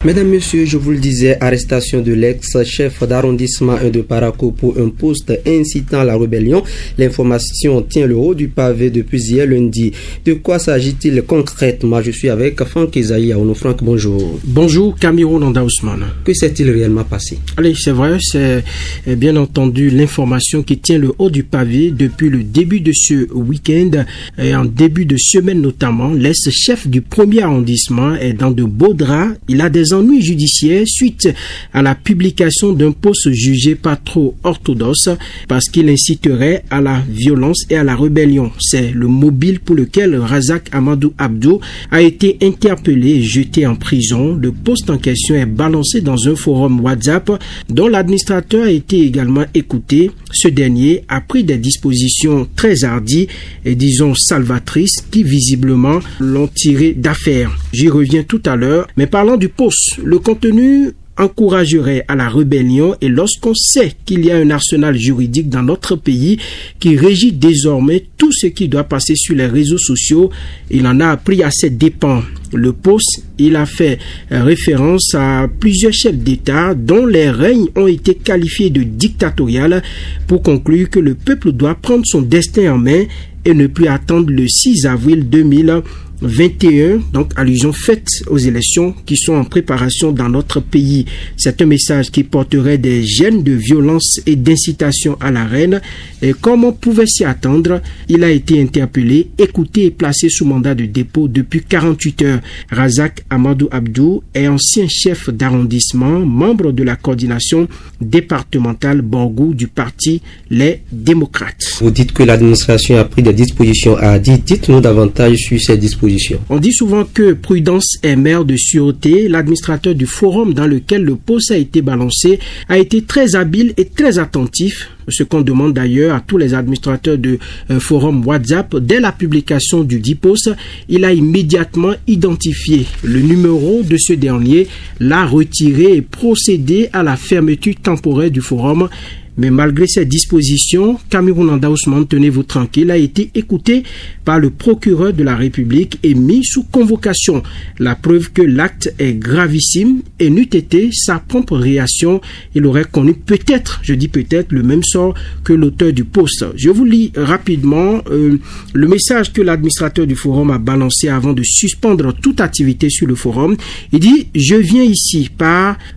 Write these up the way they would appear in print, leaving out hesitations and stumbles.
Mesdames, Messieurs, je vous le disais, arrestation de l'ex-chef d'arrondissement de Parakou pour un post incitant à la rébellion. L'information tient le haut du pavé depuis hier lundi. De quoi s'agit-il concrètement? Je suis avec Franck Ezaï Aounou. Franck, bonjour. Bonjour, Cameroun Nanda Ousmane. Que s'est-il réellement passé? Allez, c'est vrai, c'est bien entendu l'information qui tient le haut du pavé depuis le début de ce week-end et en début de semaine notamment. L'ex-chef du premier arrondissement est dans de beaux draps. Il a des ennuis judiciaires suite à la publication d'un post jugé pas trop orthodoxe parce qu'il inciterait à la violence et à la rébellion. C'est le mobile pour lequel Razak Amadou Abdou a été interpellé et jeté en prison. Le post en question est balancé dans un forum WhatsApp dont l'administrateur a été également écouté. Ce dernier a pris des dispositions très hardies et disons salvatrices qui visiblement l'ont tiré d'affaire. J'y reviens tout à l'heure, mais parlant du post, le contenu encouragerait à la rébellion et lorsqu'on sait qu'il y a un arsenal juridique dans notre pays qui régit désormais tout ce qui doit passer sur les réseaux sociaux, il en a appris à ses dépens. Le post, il a fait référence à plusieurs chefs d'État dont les règnes ont été qualifiés de dictatorial pour conclure que le peuple doit prendre son destin en main et ne plus attendre le 6 avril 2021, donc allusion faite aux élections qui sont en préparation dans notre pays. C'est un message qui porterait des gènes de violence et d'incitation à la haine. Et comme on pouvait s'y attendre, il a été interpellé, écouté et placé sous mandat de dépôt depuis 48 heures. Razak Amadou Abdou est ancien chef d'arrondissement, membre de la coordination départementale Borgou du parti Les Démocrates. Vous dites que l'administration a pris des dispositions à dire. Dites-nous davantage sur ces dispositions. On dit souvent que prudence est mère de sûreté. L'administrateur du forum dans lequel le post a été balancé a été très habile et très attentif. Ce qu'on demande d'ailleurs à tous les administrateurs de forum WhatsApp. Dès la publication du dit post, il a immédiatement identifié le numéro de ce dernier, l'a retiré et procédé à la fermeture temporaire du forum. Mais malgré ces dispositions, Cameroun Nanda Ousmane, tenez-vous tranquille, a été écouté par le procureur de la République et mis sous convocation. La preuve que l'acte est gravissime et n'eût été sa propre réaction, il aurait connu peut-être, je dis peut-être, le même sort que l'auteur du post. Je vous lis rapidement le message que l'administrateur du forum a balancé avant de suspendre toute activité sur le forum. Il dit « Je viens ici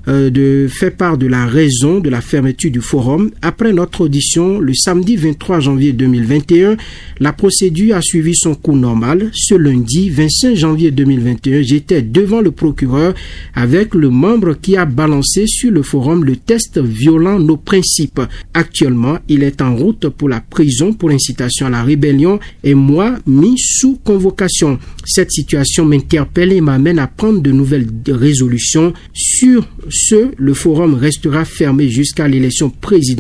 de faire part de la raison de la fermeture du forum. Après notre audition le samedi 23 janvier 2021, la procédure a suivi son cours normal. Ce lundi 25 janvier 2021, j'étais devant le procureur avec le membre qui a balancé sur le forum le test violant nos principes. Actuellement, il est en route pour la prison pour incitation à la rébellion et moi mis sous convocation. Cette situation m'interpelle et m'amène à prendre de nouvelles résolutions. Sur ce, le forum restera fermé jusqu'à l'élection présidentielle.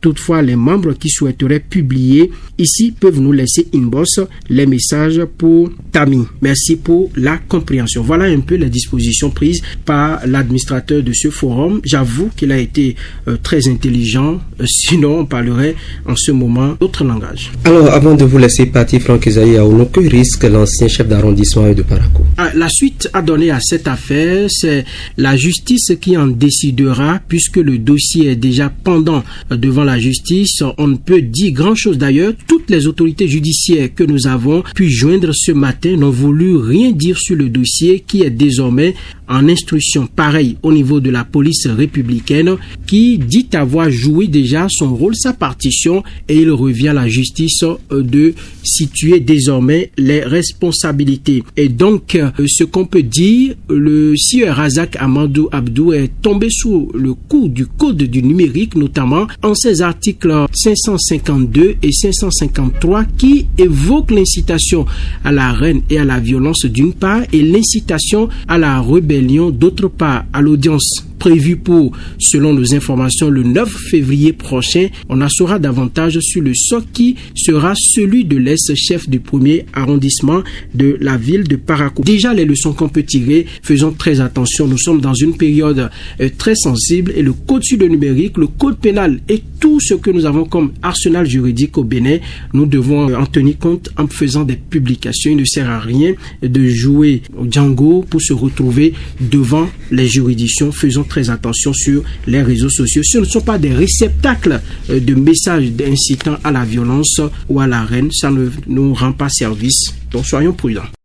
Toutefois, les membres qui souhaiteraient publier ici peuvent nous laisser inbox les messages pour Tami. Merci pour la compréhension. Voilà un peu les dispositions prises par l'administrateur de ce forum. J'avoue qu'il a été très intelligent. Sinon, on parlerait en ce moment d'autres langages. Alors, avant de vous laisser partir, Franck Ezaï Aounou, que risque l'ancien chef d'arrondissement de Parakou? La suite à donner à cette affaire, c'est la justice qui en décidera puisque le dossier est déjà pendant devant la justice. On ne peut dire grand-chose d'ailleurs. Toutes les autorités judiciaires que nous avons pu joindre ce matin n'ont voulu rien dire sur le dossier qui est désormais en instruction. Pareil au niveau de la police républicaine qui dit avoir joué déjà son rôle, sa partition, et il revient à la justice de situer désormais les responsabilités. Et donc, ce qu'on peut dire, le sieur Razak Amadou Abdou est tombé sous le coup du code du numérique, notamment en ses articles 552 et 553 qui évoquent l'incitation à la haine et à la violence d'une part et l'incitation à la rébellion d'autre part. À l'audience prévu pour, selon nos informations, le 9 février prochain. On en saura davantage sur le sort qui sera celui de l'ex-chef du premier arrondissement de la ville de Parakou. Déjà, les leçons qu'on peut tirer, faisons très attention. Nous sommes dans une période très sensible et le code sur le numérique, le code pénal et tout ce que nous avons comme arsenal juridique au Bénin, nous devons en tenir compte en faisant des publications. Il ne sert à rien de jouer au Django pour se retrouver devant les juridictions. Faisons très attention sur les réseaux sociaux. Ce ne sont pas des réceptacles de messages incitant à la violence ou à la haine. Ça ne nous rend pas service. Donc soyons prudents.